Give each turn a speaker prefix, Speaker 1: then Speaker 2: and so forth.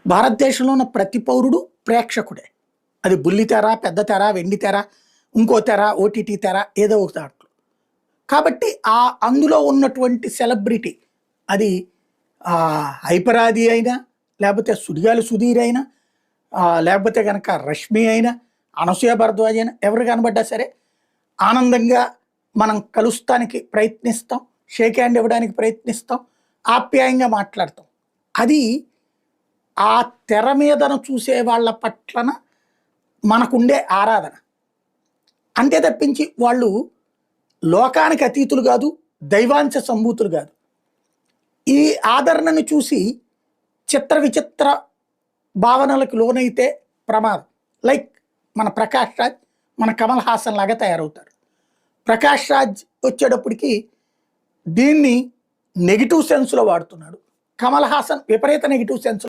Speaker 1: భారతదేశంలో ఉన్న ప్రతి పౌరుడు ప్రేక్షకుడే. అది బుల్లి తెర, పెద్ద తెర, వెండి తెర, ఇంకో తెర, ఓటీటీ తెర ఏదో ఒక దాంట్లో. కాబట్టి అందులో ఉన్నటువంటి సెలబ్రిటీ అది హైపరాది అయినా, లేకపోతే సుడిగాలి సుధీర్ అయినా, లేకపోతే గనక రష్మి అయినా, అనసూయ భరద్వాజ్ అయినా ఎవరు కనబడ్డా సరే ఆనందంగా మనం కలుస్తానికి ప్రయత్నిస్తాం, షేక్ హ్యాండ్ ఇవ్వడానికి ప్రయత్నిస్తాం, ఆప్యాయంగా మాట్లాడతాం. అది ఆ తెర మీదను చూసే వాళ్ళ పట్లన మనకుండే ఆరాధన. అంతే తప్పించి వాళ్ళు లోకానికి అతీతులు కాదు, దైవాంశ సంభూతులు కాదు. ఈ ఆదరణను చూసి చిత్ర విచిత్ర భావనలకు లోనైతే ప్రమాదం. లైక్ మన ప్రకాష్ రాజ్, మన కమల్ హాసన్ లాగా తయారవుతారు. ప్రకాష్ రాజ్ వచ్చేటప్పటికి దీన్ని నెగిటివ్ సెన్స్లో వాడుతున్నాడు, కమల్ హాసన్ విపరీత నెగిటివ్ సెన్స్